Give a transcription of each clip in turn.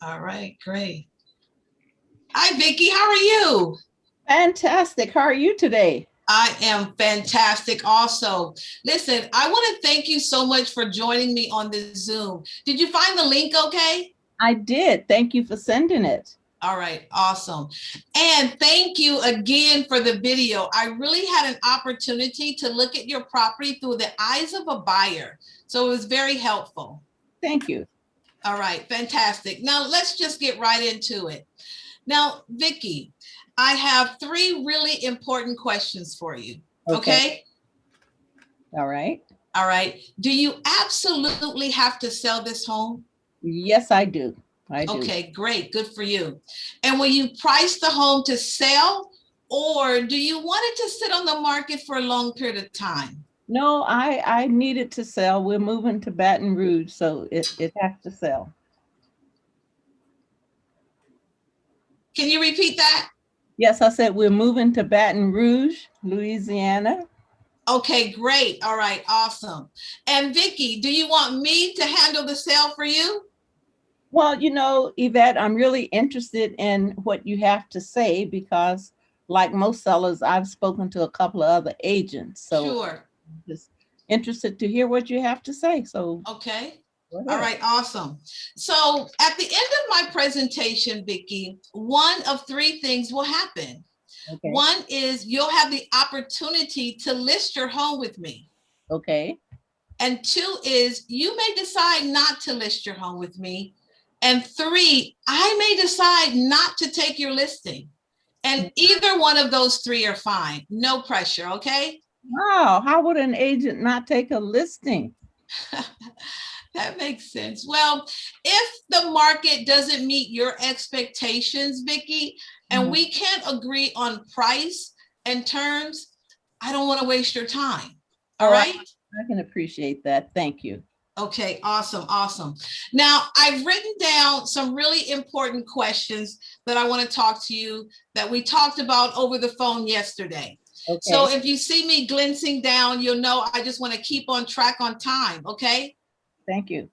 All right, great. Hi, Vicky. How are you? Fantastic. How are you today? I am fantastic also. Listen, I want to thank you so much for joining me on this Zoom. Did you find the link okay? I did. Thank you for sending it. All right, awesome. And thank you again for the video. I really had an opportunity to look at your property through the eyes of a buyer. So it was very helpful. Thank you. All right, fantastic. Now let's just get right into it. Now, Vicky, I have three really important questions for you. Okay. Okay? All right. All right. Do you absolutely have to sell this home? Yes, I do. I do. Okay, great. Good for you. And will you price the home to sell, or do you want it to sit on the market for a long period of time? No, I needed to sell. We're moving to Baton Rouge, so it has to sell. Can you repeat that? Yes, I said we're moving to Baton Rouge, Louisiana. Okay, great. All right, awesome. And Vicky, do you want me to handle the sale for you? Well, Yvette, I'm really interested in what you have to say because, like most sellers, I've spoken to a couple of other agents. So Sure. I'm just interested to hear what you have to say. So Okay. go All ahead. right, awesome. So at the end of my presentation, Vicky, one of three things will happen. Okay. One is you'll have the opportunity to list your home with me. Okay. And two is you may decide not to list your home with me. And three, I may decide not to take your listing. And either one of those three are fine. No pressure, okay? Wow. How would an agent not take a listing? That makes sense. Well, if the market doesn't meet your expectations, Vicky, and Mhm. we can't agree on price and terms, I don't want to waste your time. All Oh, right. I can appreciate that. Thank you. Okay, awesome, awesome. Now, I've written down some really important questions that I want to talk to you that we talked about over the phone yesterday. So Okay. if you see me glimpsing down, you'll know I just want to keep on track on time, okay? Thank you.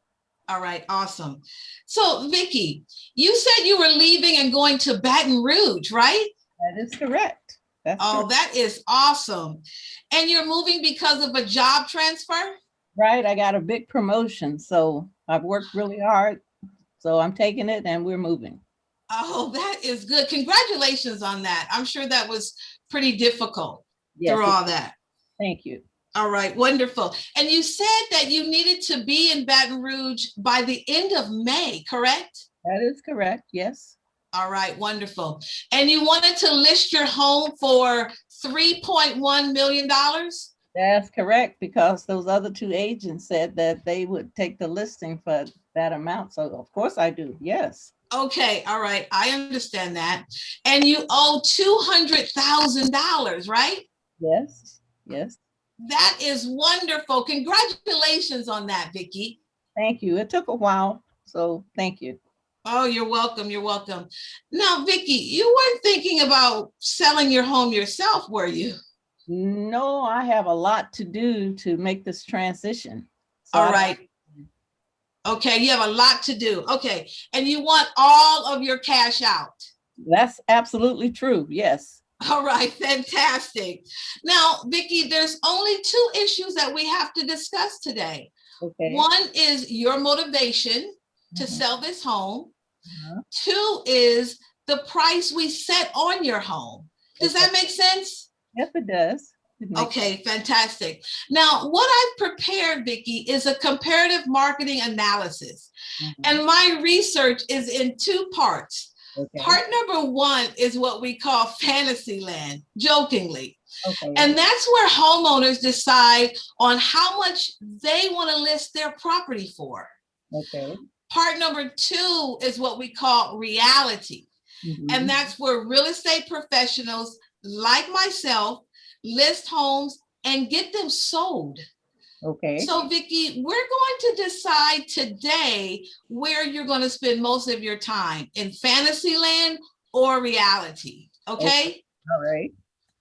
All right, awesome. So, Vicky, you said you were leaving and going to Baton Rouge, right? That is correct. That's Oh, correct. that is awesome. And you're moving because of a job transfer? Right. I got a big promotion. So I've worked really hard. So I'm taking it and we're moving. Oh, that is good. Congratulations on that. I'm sure that was pretty difficult through Yes. all that. Thank you. All right, wonderful. And you said that you needed to be in Baton Rouge by the end of May, correct? That is correct. Yes. All right, wonderful. And you wanted to list your home for $3.1 million? That's correct because those other two agents said that they would take the listing for that amount. So of course I do. Yes. Okay, all right. I understand that. And you owe $200,000, right? Yes. Yes. That is wonderful. Congratulations on that, Vicky. Thank you. It took a while. So thank you. Oh, you're welcome. You're welcome. Now, Vicky, you weren't thinking about selling your home yourself, were you? No, I have a lot to do to make this transition. So All I right. Okay, you have a lot to do. Okay. And you want all of your cash out. that's absolutely true. Yes. All right, fantastic. Now, Vicky, there's only two issues that we have to discuss today. Okay. One is your motivation to Mhm. sell this home. Uh-huh. Two is the price we set on your home. Does Okay. that make sense? Yes, it does. It makes sense. Okay, fantastic. Now, what I've prepared, Vicky, is a comparative marketing analysis. Mhm. And my research is in two parts. Okay. Part number one is what we call fantasy land, jokingly. Okay. And that's where homeowners decide on how much they want to list their property for. Okay. Part number two is what we call reality. And Mhm. that's where real estate professionals like myself list homes and get them sold. Okay. So, Vicky, we're going to decide today where you're going to spend most of your time in fantasy land or reality. Okay. Okay. All right.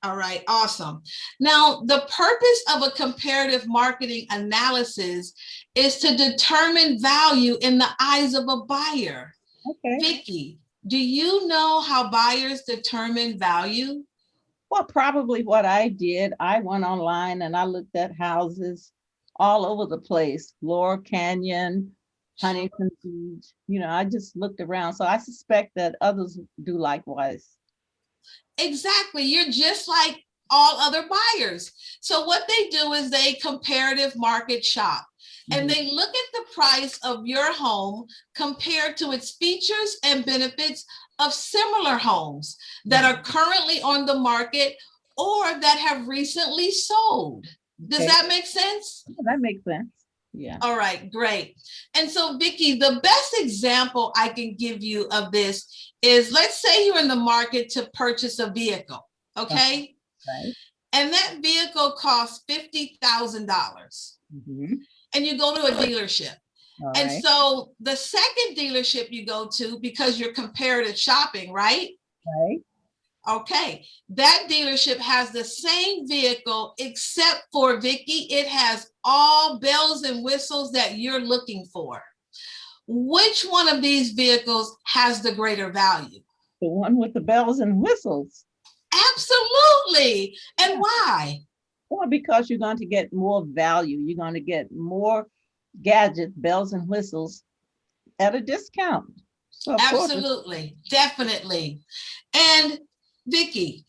All right, awesome. Now, the purpose of a comparative marketing analysis is to determine value in the eyes of a buyer. Okay. Vicky, do you know how buyers determine value? Well, probably what I did, I went online and I looked at houses all over the place, Laurel Canyon, Huntington Beach. I just looked around. So I suspect that others do likewise. Exactly. You're just like all other buyers. So what they do is they comparative market shop and Mhm. they look at the price of your home compared to its features and benefits of similar homes that are currently on the market or that have recently sold. Does Okay, that make sense? that makes sense. Yeah. All right, great. And so, Vicky, the best example I can give you of this is, let's say you're in the market to purchase a vehicle, okay? Right. And that vehicle costs $50,000 Mhm. and you go to a dealership. All And right. so the second dealership you go to, because you're comparative shopping, right? Right. Okay, that dealership has the same vehicle, except for Vicky, it has all bells and whistles that you're looking for. Which one of these vehicles has the greater value? The one with the bells and whistles. Absolutely. And Yeah. why? Well, because you're going to get more value. You're going to get more gadgets, bells and whistles at a discount. So of course, Absolutely. Definitely. And Vicky,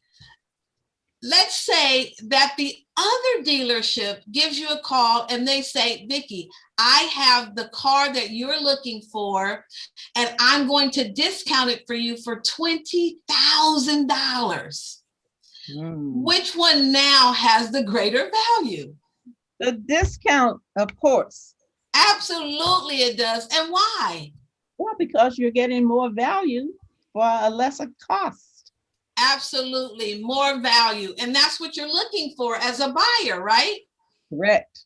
let's say that the other dealership gives you a call and they say, Vicky, I have the car that you're looking for, and I'm going to discount it for you for $20,000. Which one now has the greater value? the discount, of course. Absolutely, it does. And why? Well, because you're getting more value for a lesser cost. Absolutely, more value. And that's what you're looking for as a buyer, right? Correct.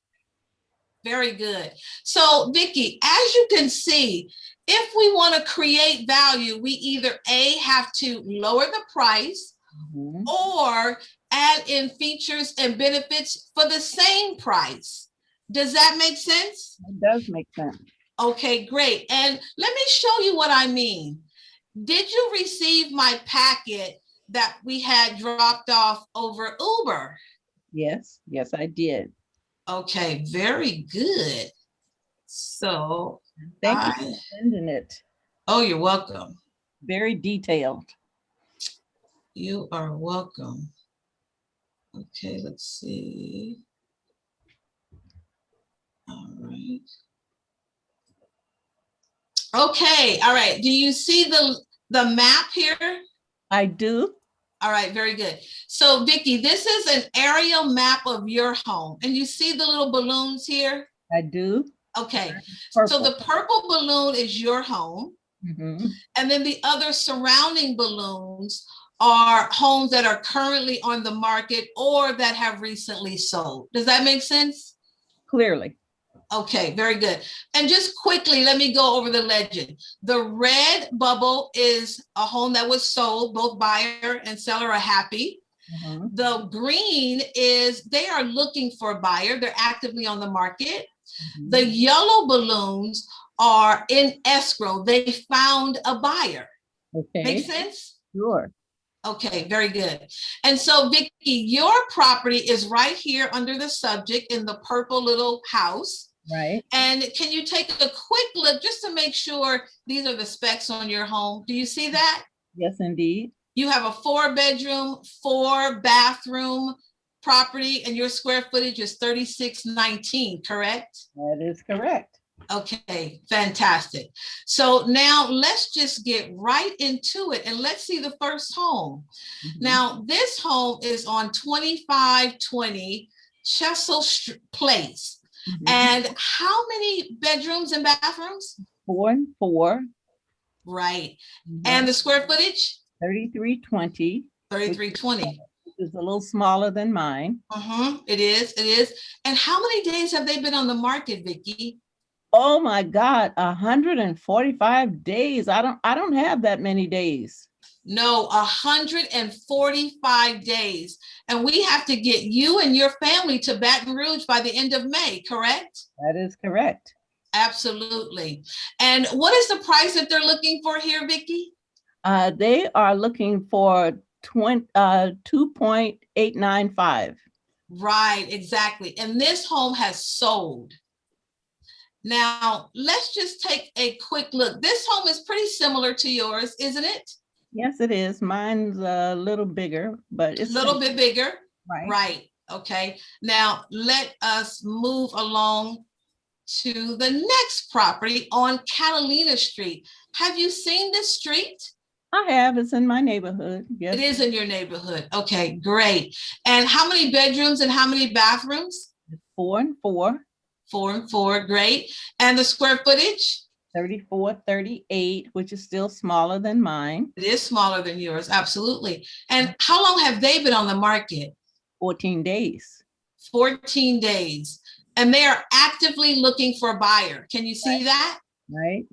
Very good. So, Vicky, as you can see, if we want to create value, we either A, have to lower the price Mhm. or add in features and benefits for the same price. Does that make sense? It does make sense. Okay, great. And let me show you what I mean. Did you receive my packet that we had dropped off over Uber? Yes, yes, I did. Okay, very good. So Thank you I, for sending it. oh, you're welcome. Very detailed. You are welcome. Okay, let's see. All right. Okay, all right. Do you see the map here? I do. All right, very good. So, Vicky, this is an aerial map of your home. And you see the little balloons here? I do. Okay, so Purple. the purple balloon is your home. Mhm. And then the other surrounding balloons are homes that are currently on the market or that have recently sold. Does that make sense? Clearly. Okay, very good. And just quickly, let me go over the legend. The red bubble is a home that was sold. Both buyer and seller are happy. Mhm. The green is they are looking for a buyer. They're actively on the market. Mhm. The yellow balloons are in escrow. They found a buyer. Okay. Make sense? Sure. Okay, very good. And so, Vicky, your property is right here under the subject in the purple little house. Right. And can you take a quick look just to make sure these are the specs on your home? Do you see that? Yes, indeed. You have a 4-bedroom, 4-bathroom property, and your square footage is 3619, correct? That is correct. Okay, fantastic. So now let's just get right into it and let's see the first home. Mhm. Now, this home is on 2520 Chesil Place. Mhm. And how many bedrooms and bathrooms? 4 and 4. Right. Mhm. And the square footage? 3320. 3320. Which is a little smaller than mine. It is. It is. And how many days have they been on the market, Vicky? Oh my God, 145 days. I don't have that many days. No, 145 days. And we have to get you and your family to Baton Rouge by the end of May, correct? That is correct. Absolutely. And what is the price that they're looking for here, Vicky? They are looking for 2.895. Right, exactly. And this home has sold. Now, let's just take a quick look. This home is pretty similar to yours, isn't it? Yes, it is. Mine's a little bigger, but A it's little bit bigger. right. Right. Okay. Now, let us move along to the next property on Catalina Street. Have you seen this street? I have. It's in my neighborhood. It Yes, is in your neighborhood. Okay, great. And how many bedrooms and how many bathrooms? 4 and 4, 4 and 4, great. And the square footage? 3438, which is still smaller than mine. It is smaller than yours, absolutely. And how long have they been on the market? 14 days. 14 days. And they are actively looking for a buyer. Can you see that? Right?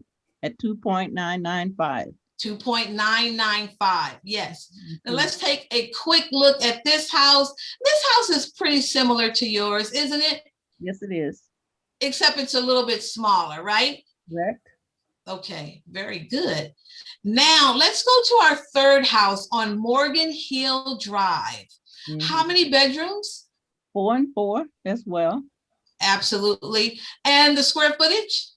At 2.995. 2.995. Yes. Now let's take a quick look at this house. This house is pretty similar to yours, isn't it? Yes, it is. Except it's a little bit smaller, right? Correct. Okay, very good. Now let's go to our third house on Morgan Hill Drive. How many bedrooms? 4 and 4 as well. Absolutely. And the square footage?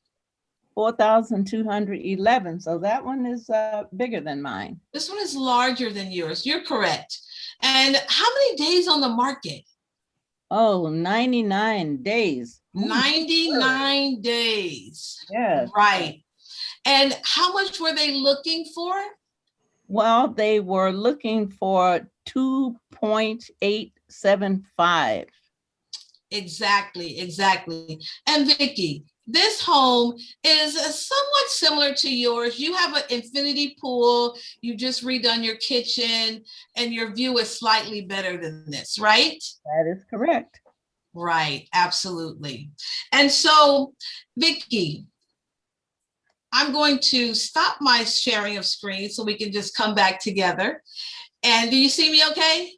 4,211. So that one is bigger than mine. This one is larger than yours. You're correct. And how many days on the market? Oh, 99 days. 99 days. Yes. Right. And how much were they looking for? Well, they were looking for 2.875. Exactly, exactly. And Vicky, this home is somewhat similar to yours. You have an infinity pool. You just redone your kitchen, and your view is slightly better than this, right? That is correct. Right, absolutely. And so, Vicky, I'm going to stop my sharing of screen so we can just come back together. And do you see me okay?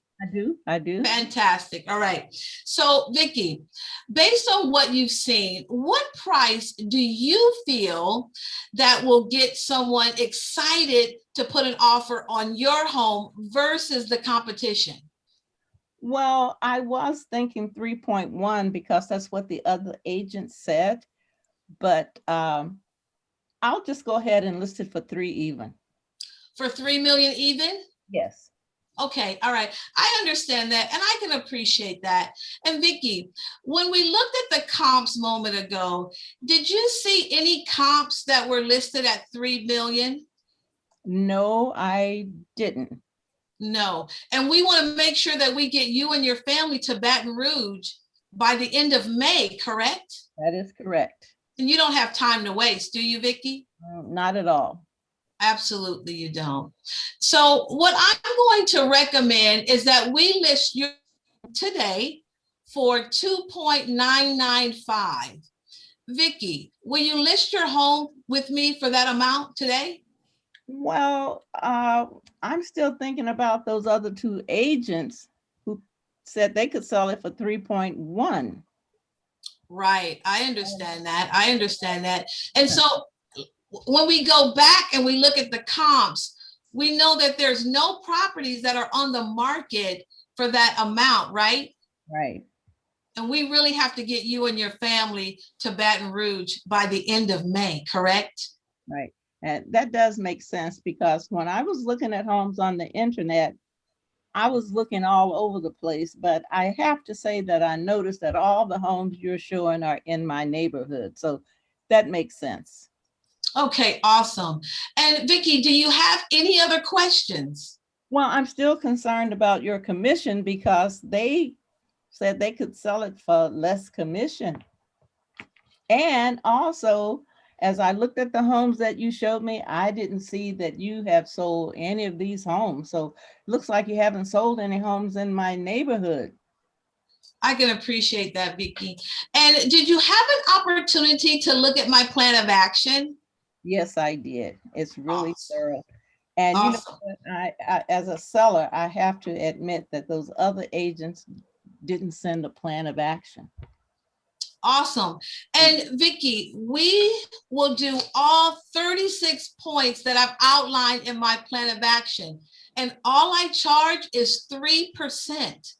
I do. Fantastic. All right. So, Vicky, based on what you've seen, what price do you feel that will get someone excited to put an offer on your home versus the competition? Well, I was thinking 3.1 because that's what the other agent said, but I'll just go ahead and list it for 3 even. For 3 million even? Yes. Okay, all right. I understand that, and I can appreciate that. And Vicky, when we looked at the comps a moment ago, did you see any comps that were listed at 3 million? No, I didn't. No. And we want to make sure that we get you and your family to Baton Rouge by the end of May, correct? That is correct. And you don't have time to waste, do you, Vicky? Not at all. Absolutely, you don't. So what I'm going to recommend is that we list you today for 2.995. Vicky, will you list your home with me for that amount today? Well, I'm still thinking about those other 2 agents who said they could sell it for 3.1. Right. I understand that. I understand that. And so when we go back and we look at the comps, we know that there's no properties that are on the market for that amount, right? Right. And we really have to get you and your family to Baton Rouge by the end of May, correct? Right. And that does make sense because when I was looking at homes on the internet, I was looking all over the place, but I have to say that I noticed that all the homes you're showing are in my neighborhood. So that makes sense. Okay, awesome. And Vicky, do you have any other questions? Well, I'm still concerned about your commission because they said they could sell it for less commission. And also, as I looked at the homes that you showed me, I didn't see that you have sold any of these homes. So it looks like you haven't sold any homes in my neighborhood. I can appreciate that, Vicky. And did you have an opportunity to look at my plan of action? Yes, I did. It's really Awesome. thorough. And you know, Awesome. I, as a seller, I have to admit that those other agents didn't send a plan of action. Awesome. And Vicky, we will do all 36 points that I've outlined in my plan of action. And all I charge is 3%.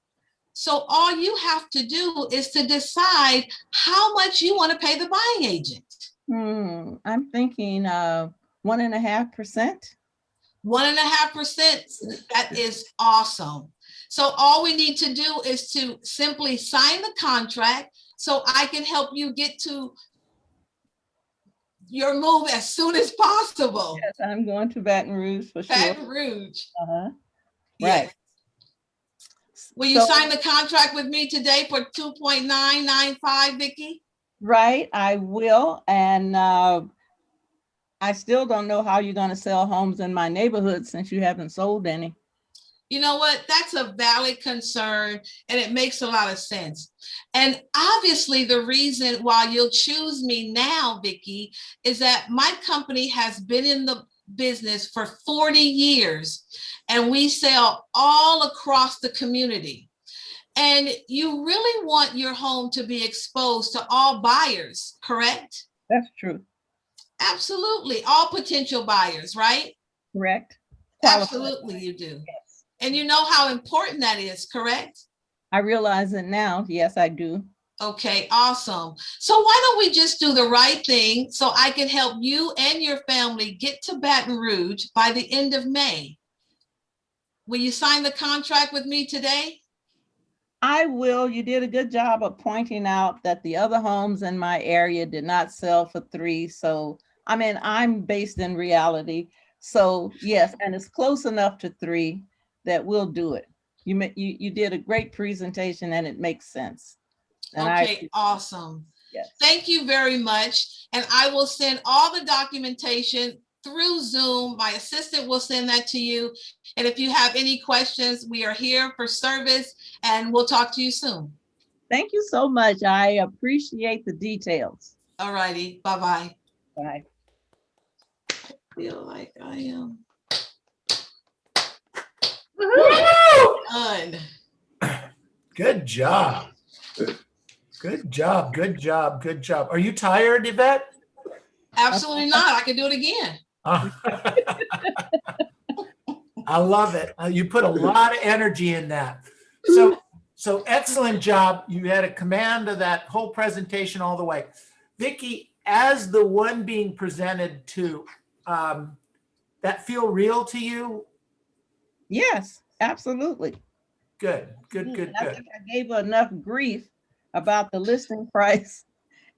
So all you have to do is to decide how much you want to pay the buying agent. I'm thinking 1.5%. 1.5%. That is awesome. So all we need to do is to simply sign the contract so I can help you get to your move as soon as possible. Yes, I'm going to Baton Rouge for sure. Baton Rouge. Right. Yes. Will you sign the contract with me today for 2.995, Vicky? Right, I will. And I still don't know how you're going to sell homes in my neighborhood since you haven't sold any. You know what? That's a valid concern, and it makes a lot of sense. And obviously, the reason why you'll choose me now, Vicky, is that my company has been in the business for 40 years, and we sell all across the community. And you really want your home to be exposed to all buyers, correct? That's true. Absolutely. All potential buyers, right? Correct. Absolutely, you do. Yes. And you know how important that is, correct? I realize it now. Yes, I do. Okay, awesome. So why don't we just do the right thing so I can help you and your family get to Baton Rouge by the end of May? Will you sign the contract with me today? I will. You did a good job of pointing out that the other homes in my area did not sell for 3. So, I mean, I'm based in reality. So yes, and it's close enough to 3 that we'll do it. You did a great presentation and it makes sense. And okay, awesome. Yes. Thank you very much. And I will send all the documentation through Zoom. My assistant will send that to you. And if you have any questions, we are here for service and we'll talk to you soon. Thank you so much. I appreciate the details. All righty. Bye-bye. Bye. I feel like I am done. Good job. Good job. Good job. Good job. Are you tired, Yvette? Absolutely not. I can do it again. I love it. You put a lot of energy in that. So excellent job. You had a command of that whole presentation all the way. Vicky, as the one being presented to, that feel real to you? Yes, absolutely. Good. I think I gave her enough grief about the listing price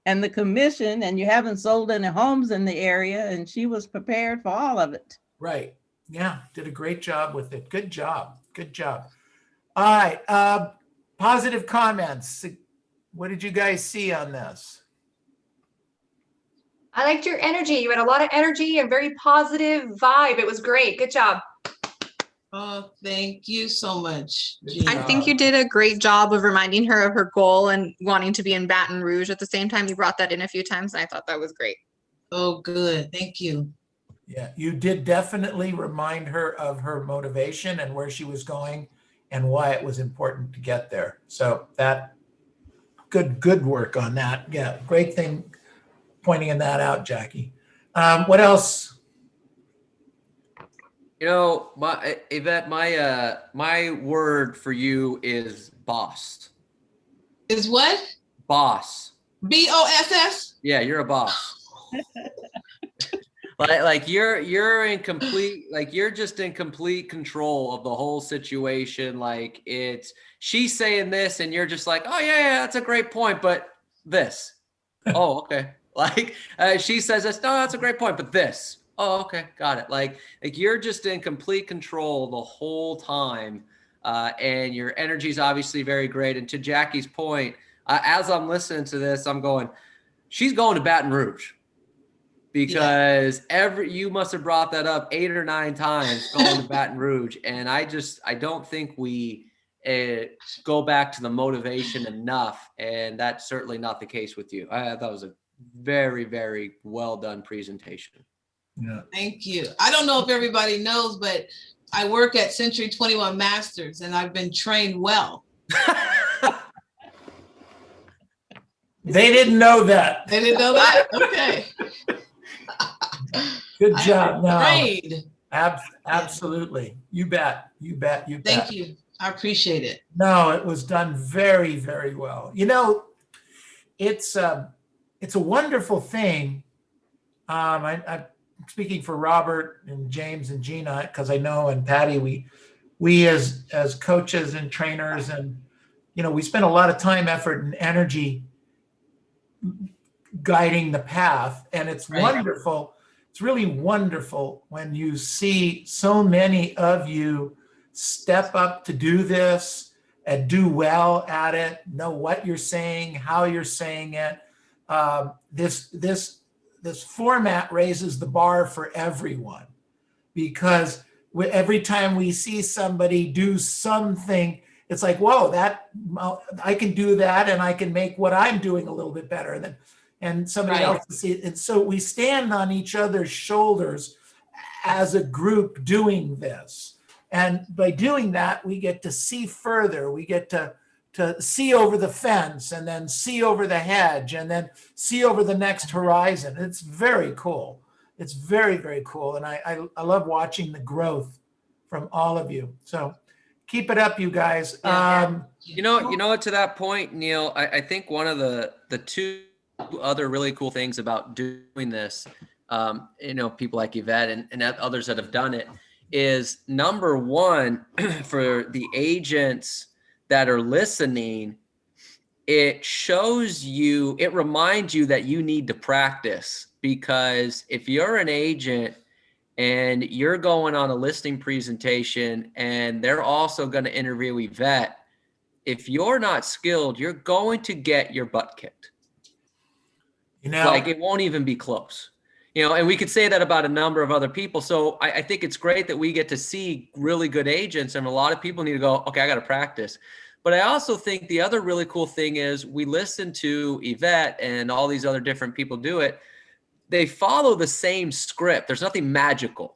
and the commission, and you haven't sold any homes in the area, and she was prepared for all of it. Right. Yeah, did a great job with it. Good job. Good job. All right. Positive comments. What did you guys see on this? I liked your energy. You had a lot of energy and very positive vibe. It was great. Good job. Oh, thank you so much. I think you did a great job of reminding her of her goal and wanting to be in Baton Rouge at the same time. You brought that in a few times, and I thought that was great. Oh, good. Thank you. Yeah, you did definitely remind her of her motivation and where she was going and why it was important to get there. So that good work on that. Yeah, great thing pointing that out, Jackie. What else? You know, Yvette, my word for you is boss. Is what? Boss. BOSS? Yeah, you're a boss. like you're in complete, like you're just in complete control of the whole situation. Like she's saying this and you're just like, oh yeah, that's a great point, but this. Oh, okay. Like she says this, no, that's a great point, but this. Oh, okay, got it. Like you're just in complete control the whole time, and your energy is obviously very great. And to Jackie's point, as I'm listening to this, I'm going, she's going to Baton Rouge, because you must have brought that up 8 or 9 times, going to Baton Rouge, and I don't think we go back to the motivation enough, and that's certainly not the case with you. I thought it was a very, very well done presentation. Yeah. Thank you. I don't know if everybody knows, but I work at Century 21 Masters and I've been trained well. They didn't know that. They didn't know that? Okay. Good job. No, Trained. absolutely. You bet. You bet. You bet. Thank you. I appreciate it. No, it was done very, very well. You know, it's a wonderful thing. I'm speaking for Robert and James and Gina, because I know, and Patty, we as coaches and trainers, and we spend a lot of time, effort, and energy guiding the path, and it's Right. wonderful. It's really wonderful when you see so many of you step up to do this and do well at it, know what you're saying, how you're saying it. This format raises the bar for everyone, because every time we see somebody do something, it's like, whoa, I can do that, and I can make what I'm doing a little bit better. And somebody Right. else to see it. And so we stand on each other's shoulders as a group doing this. And by doing that, we get to see further. We get to see over the fence, and then see over the hedge, and then see over the next horizon. It's very cool. It's very, very cool. And I love watching the growth from all of you. So keep it up, you guys. Yeah. You know, to that point, Neil, I think one of the two other really cool things about doing this, people like Yvette and others that have done it, is number one, for the agents that are listening, it reminds you that you need to practice, because if you're an agent and you're going on a listing presentation and they're also going to interview Yvette, if you're not skilled, you're going to get your butt kicked. Like, it won't even be close. And we could say that about a number of other people. So I think it's great that we get to see really good agents, and a lot of people need to go, okay, I got to practice. But I also think the other really cool thing is we listen to Yvette and all these other different people do it. They follow the same script. There's nothing magical.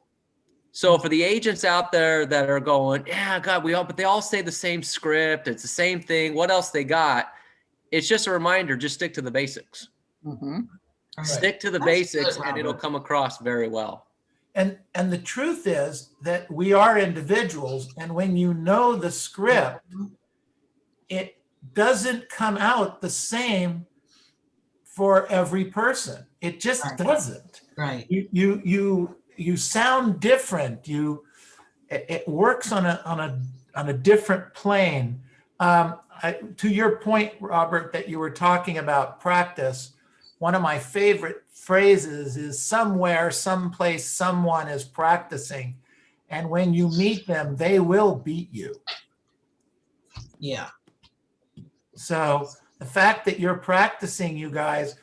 So for the agents out there that are going, yeah, God, but they all say the same script. It's the same thing. What else they got? It's just a reminder, just stick to the basics. Mm-hmm. Stick to the basics, and it'll come across very well. And the truth is that we are individuals, and when you know the script, it doesn't come out the same for every person. It just doesn't. Right. You sound different. It works on a different plane. To your point, Robert, that you were talking about practice, one of my favorite phrases is somewhere, someplace, someone is practicing. And when you meet them, they will beat you. Yeah. So the fact that you're practicing, you guys,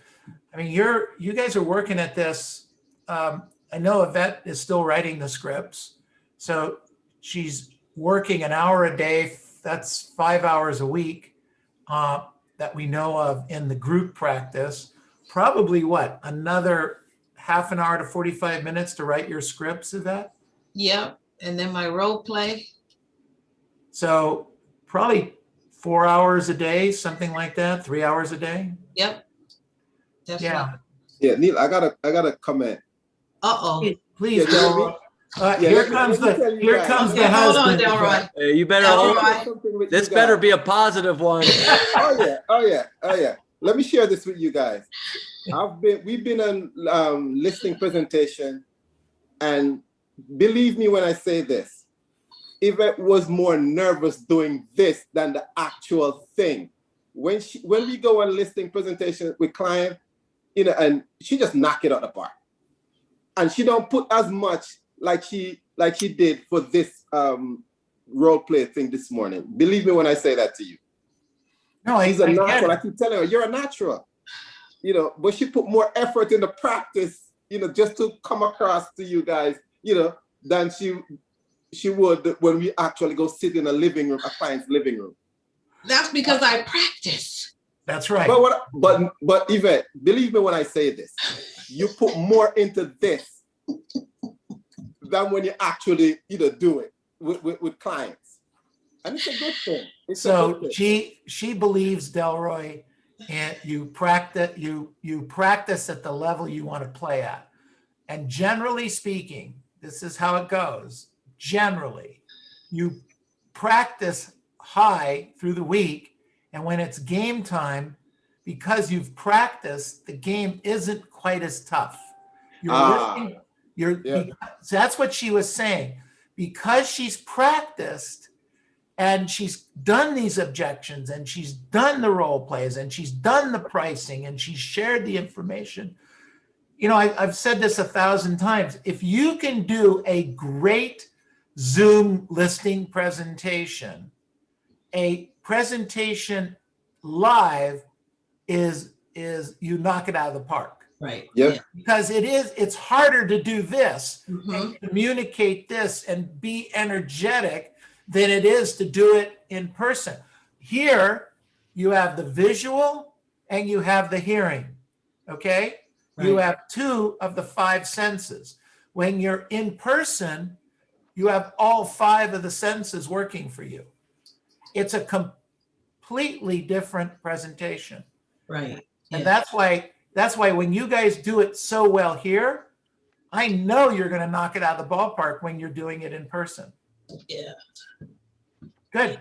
I mean, you guys are working at this. I know Yvette is still writing the scripts. So she's working an hour a day. That's 5 hours a week that we know of in the group practice. Probably another half an hour to 45 minutes to write your scripts, Yvette? Yep. And then my role play. So probably 4 hours a day, something like that, 3 hours a day. Yep. That's right. Yeah, Neil, I gotta comment. Uh-oh. Please, Yeah, Delroy. Here comes the Hold on, husband. Delroy. Hey, you better Delroy. This better be a positive one. Oh yeah. Let me share this with you guys. We've been on listing presentation, and believe me when I say this, Yvette was more nervous doing this than the actual thing. When we go on listing presentation with client, and she just knock it out of the park, and she don't put as much like she did for this role play thing this morning. Believe me when I say that to you. No, she's a natural. I keep telling her, you're a natural. But she put more effort in the practice, just to come across to you guys, than she would when we actually go sit in a client's living room. That's because I practice. That's right. But Yvette, believe me when I say this, you put more into this than when you actually do it with clients. And it's a good thing. She believes, Delroy, and you practice at the level you want to play at. And generally speaking, this is how it goes. Generally, you practice high through the week, and when it's game time, because you've practiced, the game isn't quite as tough. So that's what she was saying. Because she's practiced and she's done these objections and she's done the role plays and she's done the pricing and she's shared the information. I've said this 1,000 times. If you can do a great Zoom listing presentation, a presentation live is you knock it out of the park. Right. Yep. Yeah. Because it's harder to do this Mhm. and communicate this and be energetic than it is to do it in person. Here, you have the visual and you have the hearing, okay? You Right. have 2 of the 5 senses. When you're in person, you have all 5 of the senses working for you. It's a completely different presentation. Right. And Yeah. that's why when you guys do it so well here, I know you're going to knock it out of the ballpark when you're doing it in person. Yeah. Good.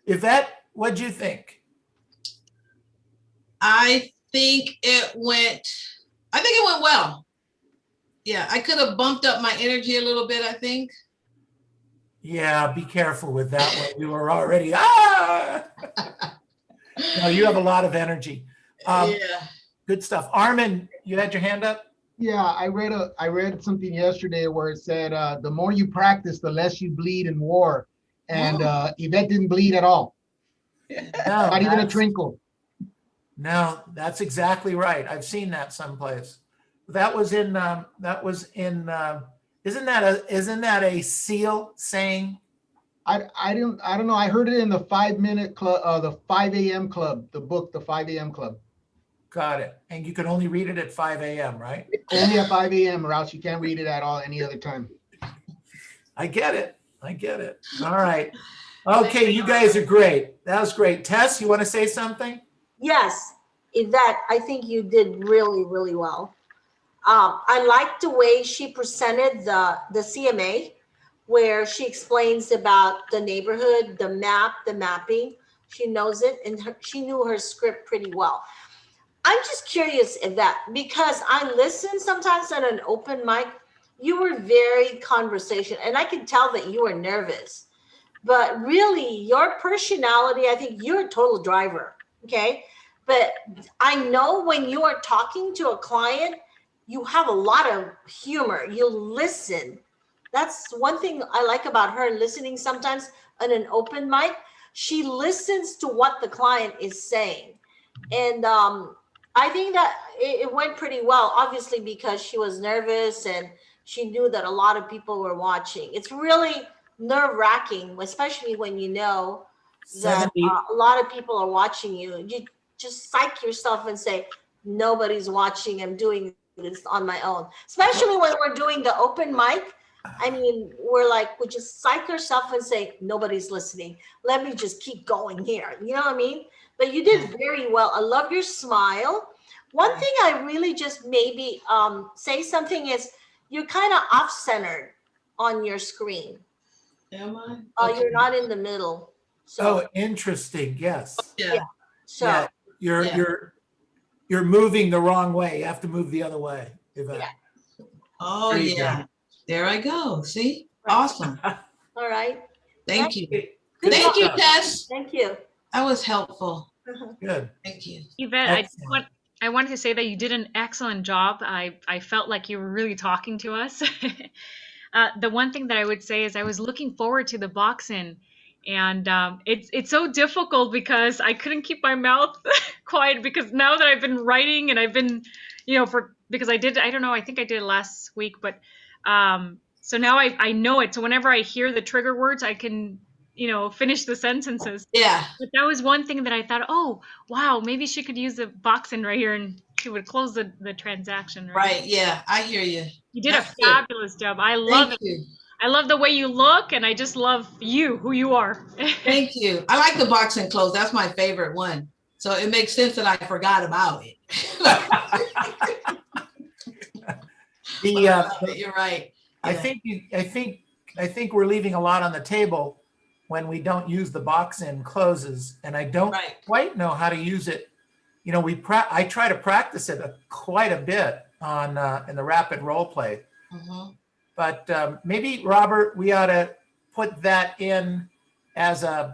Yvette, what'd you think? I think it went well. Yeah, I could have bumped up my energy a little bit, I think. Yeah, be careful with that one. You were already, No, you have a lot of energy. Yeah. Good stuff. Armin, you had your hand up? Yeah, I read something yesterday where it said the more you practice, the less you bleed in war. And Yvette didn't bleed at all. No, Not even a that's- trinkle. No, that's exactly right. I've seen that someplace. That was in, isn't that a SEAL saying? I don't know. I heard it in the 5-minute club, the 5 a.m. club, the book, the 5 a.m. club. Got it. And you can only read it at 5 a.m., right? Only at 5 a.m. or else you can't read it at all any other time. I get it. All right. Okay, you guys are great. That was great. Tess, you want to say something? Yes, Yvette, I think you did really, really well. I liked the way she presented the CMA, where she explains about the neighborhood, the map, the mapping. She knows it, and she knew her script pretty well. I'm just curious, Yvette, because I listen sometimes at an open mic. You were very conversational, and I could tell that you were nervous. But really, your personality, I think you're a total driver, okay? But I know when you are talking to a client, you have a lot of humor. You listen. That's one thing I like about her, listening sometimes on an open mic. She listens to what the client is saying. And I think that it went pretty well, obviously, because she was nervous and she knew that a lot of people were watching. It's really nerve-wracking, especially when you know that 70. a lot of people are watching you. You just psych yourself and say, nobody's watching. I'm doing this on my own. Especially when we're doing the open mic. I mean, we just psych ourselves and say, nobody's listening. Let me just keep going here. You know what I mean? But you did very well. I love your smile. One thing I really just maybe say something is you're kind of off-centered on your screen. Am I? You're not in the middle. So, Oh, interesting. Yes. Yeah. so Yeah, you're moving the wrong way. You have to move the other way. Yvette. Yeah. Oh, There you yeah. There I go. See? Right. Awesome. all right. Thank you. Good Thank you, stuff. Tess. Thank you. That was helpful. Good. Thank you. Yvette, Excellent. I wanted to say that you did an excellent job. I felt like you were really talking to us. The one thing that I would say is I was looking forward to the box-in, and it's so difficult because I couldn't keep my mouth quiet, because now that I've been writing and I've been, because I don't know, I think I did it last week, but so now I know it. So whenever I hear the trigger words, I can, finish the sentences. Yeah. But that was one thing that I thought, oh, wow, maybe she could use the box-in right here and she would close the transaction. Right. Yeah. I hear you. You did That's a good. fabulous job. I love Thank it. you. I love the way you look, and I just love who you are. Thank you. I like the box and close. That's my favorite one. So it makes sense that I forgot about it. You're right. I think we're leaving a lot on the table when we don't use the box-in closes, and I don't Right. quite know how to use it. You know, I try to practice it quite a bit on in the rapid role play. Mhm. But maybe, Robert, we ought to put that in as an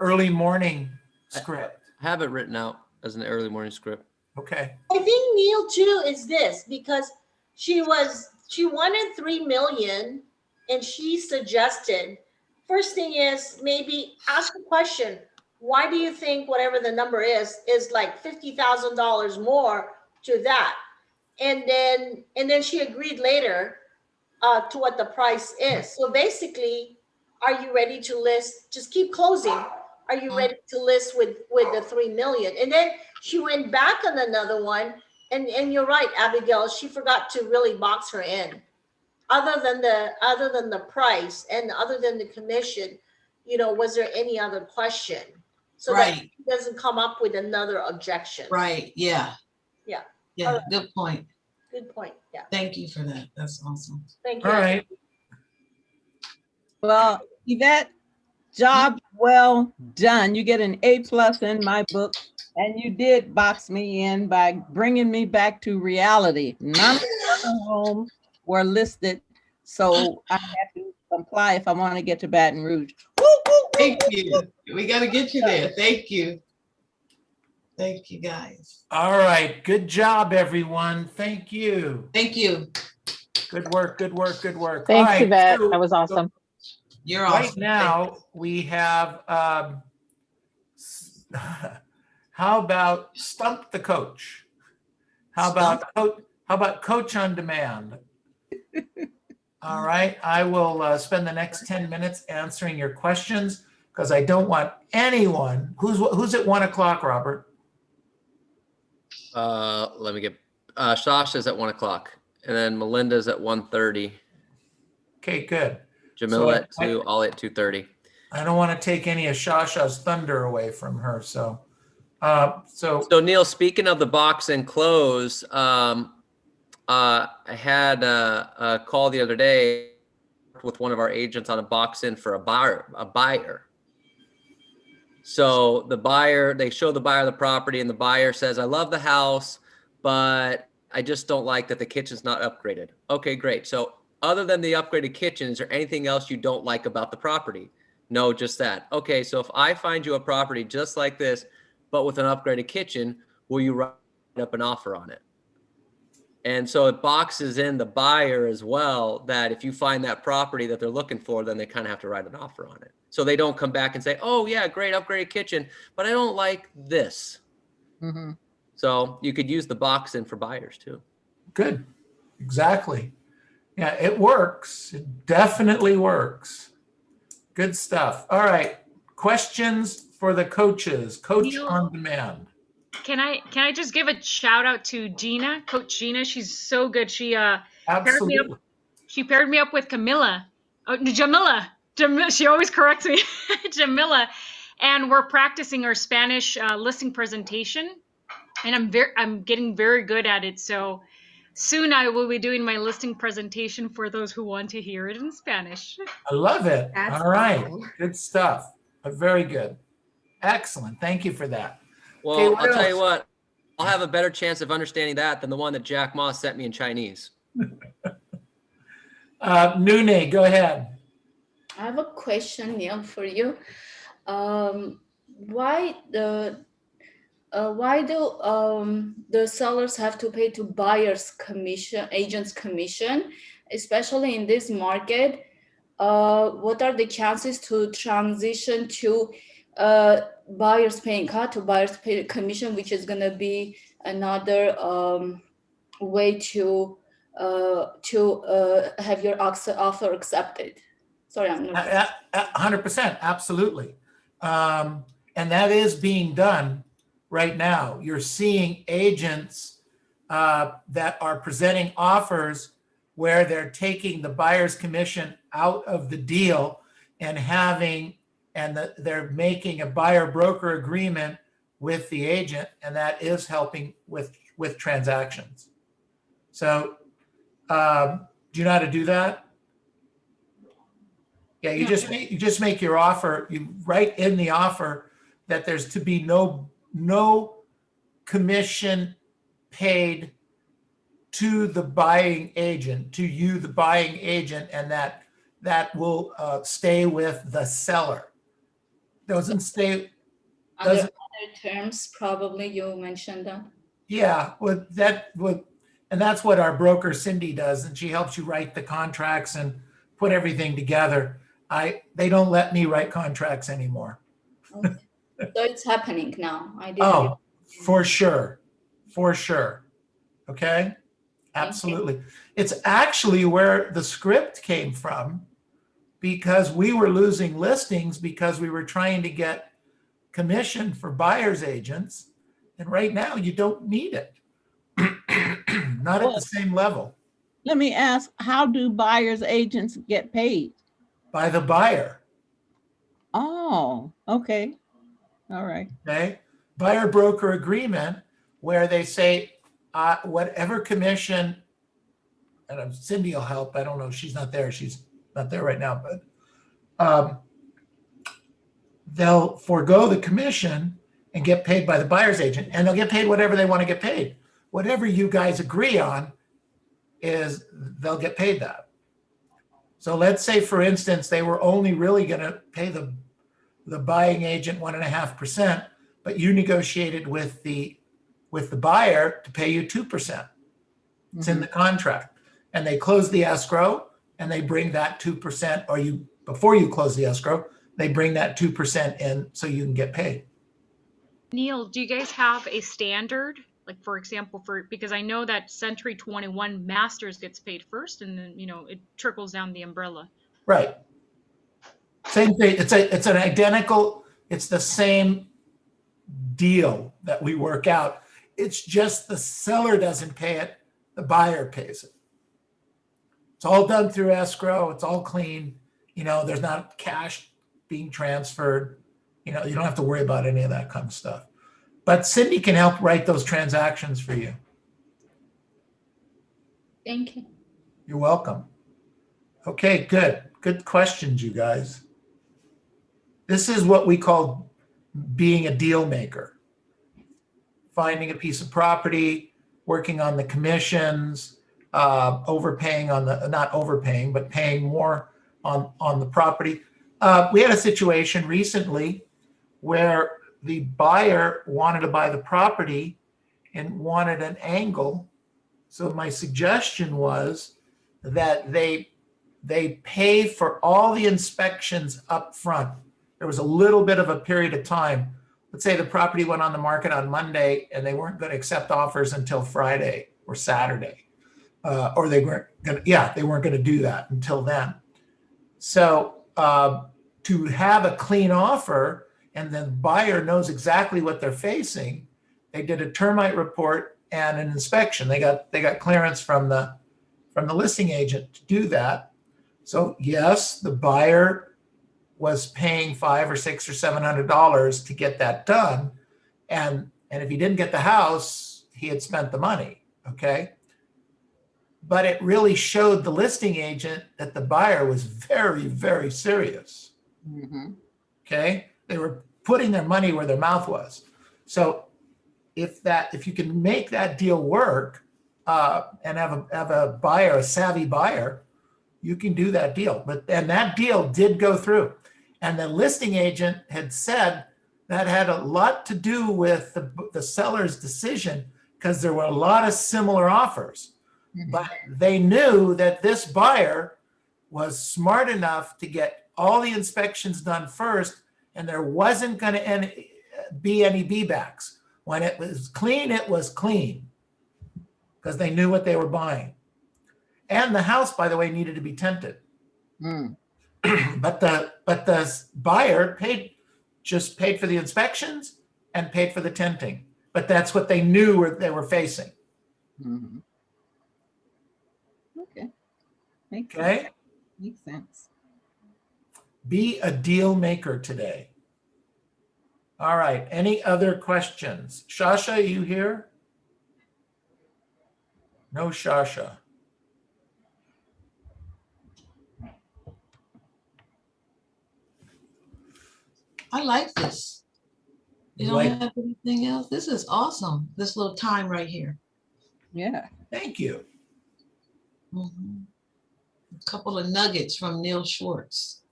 early morning script. Have it written out as an early morning script. Okay. I think Neil too is this because she wanted 3 million and she suggested first thing is maybe ask a question. Why do you think whatever the number is like $50,000 more to that? And then she agreed later to what the price is. So basically, are you ready to list? Just keep closing. Are you ready to list with the 3 million? And then she went back on another one. And you're right, Abigail, she forgot to really box her in. Other than the price and other than the commission, was there any other question? So that Right. she doesn't come up with another objection. Right. Yeah. Yeah. Yeah. All right. Good point. Good point. Yeah. Thank you for that. That's awesome. Thank you. All right. Well, Yvette, job well done. You get an A+ in my book, and you did box me in by bringing me back to reality. None of the other homes were listed, so I had to comply if I want to get to Baton Rouge. Woo, woo, woo, Thank woo, you. We got to get you there. Thank you. Thank you, guys. All right. Good job, everyone. Thank you. Thank you. Good work. Good work. Good work. Thanks, All right. Yvette. So That was awesome. You're right awesome. now we have, how about Stump the Coach? How about Coach on Demand? All right. I will spend the next 10 minutes answering your questions because I don't want anyone. Who's at 1 o'clock, Robert? Let me get Sasha's at 1 o'clock, and then Melinda's at 1:30. Okay, good. Jamila So at 2, Ollie at 2:30. I don't want to take any of Shasha's thunder away from her. So Neil, speaking of the box and close, I had a call the other day with one of our agents on a box in for a buyer. So they show the buyer the property, and the buyer says, I love the house, but I just don't like that the kitchen's not upgraded. Okay, great. So other than the upgraded kitchen, is there anything else you don't like about the property? No, just that. Okay, so if I find you a property just like this, but with an upgraded kitchen, will you write up an offer on it? And so it boxes in the buyer as well, that if you find that property that they're looking for, then they kind of have to write an offer on it. So they don't come back and say, oh yeah, great upgraded kitchen, but I don't like this. Mm-hmm. So you could use the box in for buyers too. good. Exactly. Yeah, it works. It definitely works. Good stuff. All right. Questions for the coaches. Coach Neil, on Demand. Can I just give a shout out to Gina, Coach Gina? She's so good. She Absolutely. paired me up with Camilla. Oh, Jamila. She always corrects me. Jamila. And we're practicing our Spanish listing presentation. And I'm getting very good at it. So soon I will be doing my listing presentation for those who want to hear it in Spanish. I love it. That's All right. awesome. Good stuff. Very good. Excellent. Thank you for that. Well, Okay, what I'll tell you else? what, I'll have a better chance of understanding that than the one that Jack Ma sent me in Chinese. Nune, go ahead. I have a question, Neil, for you. Why do the sellers have to pay to buyers commission, agents commission, especially in this market? What are the chances to transition to buyers paying cut to buyers pay commission, which is going to be another way to have your offer accepted? Sorry, I'm not. 100%. Absolutely. And that is being done right now. You're seeing agents that are presenting offers where they're taking the buyer's commission out of the deal and having and that they're making a buyer broker agreement with the agent, and that is helping with transactions. So do you know how to do that? Yeah, you just make your offer, you write in the offer that there's to be no commission paid to the buying agent, to you, the buying agent, and that will stay with the seller. Doesn't stay. Under Doesn't. other terms, probably you mentioned that. Yeah, and that's what our broker Cindy does, and she helps you write the contracts and put everything together. They don't let me write contracts anymore. Okay. So it's happening now. I didn't. For sure. Okay, absolutely. It's actually where the script came from, because we were losing listings because we were trying to get commission for buyer's agents, and right now you don't need it. Not at the same level. Let me ask, how do buyer's agents get paid? By the buyer. Oh, okay. All right. Okay. Buyer broker agreement, where they say whatever commission, and Cindy will help. I don't know. She's not there. She's not there right now, but they'll forego the commission and get paid by the buyer's agent, and they'll get paid whatever they want to get paid. Whatever you guys agree on is they'll get paid that. So let's say, for instance, they were only really going to pay the buying agent 1.5%, but you negotiated with the buyer to pay you 2%. It's in the contract, and they close the escrow and they bring that 2%, or before you close the escrow, they bring that 2% in so you can get paid. Neil, do you guys have a standard? Like, for example, because I know that Century 21 Masters gets paid first, and then, it trickles down the umbrella. Right. Same thing. It's an identical, it's the same deal that we work out. It's just the seller doesn't pay it, the buyer pays it. It's all done through escrow. It's all clean. There's not cash being transferred. You don't have to worry about any of that kind of stuff. But Cindy can help write those transactions for you. Thank you. You're welcome. Okay, good. Good questions, you guys. This is what we call being a deal maker. Finding a piece of property, working on the commissions, overpaying not overpaying, but paying more on the property. We had a situation recently where the buyer wanted to buy the property and wanted an angle. So my suggestion was that they pay for all the inspections up front. There was a little bit of a period of time. Let's say the property went on the market on Monday and they weren't going to accept offers until Friday or Saturday. Or they weren't going to do that until then. So to have a clean offer, and the buyer knows exactly what they're facing, they did a termite report and an inspection. They got clearance from the listing agent to do that. So yes, the buyer was paying $500 or $600 or $700 to get that done, and if he didn't get the house, he had spent the money. Okay, but it really showed the listing agent that the buyer was very, very serious. Okay, they were putting their money where their mouth was. So if you can make that deal work and have a buyer, a savvy buyer, you can do that deal. And that deal did go through. And the listing agent had said that had a lot to do with the seller's decision, because there were a lot of similar offers. But they knew that this buyer was smart enough to get all the inspections done first, and there wasn't going to be any B-backs. When it was clean, it was clean, because they knew what they were buying. And the house, by the way, needed to be tented. But the buyer paid for the inspections and paid for the tenting. But that's what they knew they were facing. Okay. Makes Okay. sense. Be a deal maker today. All right, any other questions? Shasha, you here? No Shasha. I like this. You You don't like- have anything else? This is awesome. This little time right here. Yeah. Thank you. Mhm. A couple of nuggets from Neil Schwartz.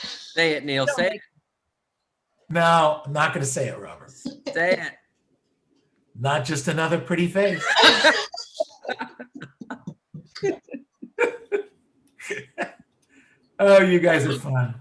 Say it, Neil. Say it. No, I'm not going to say it, Robert. Say it. Not just another pretty face. Oh, you guys are fun.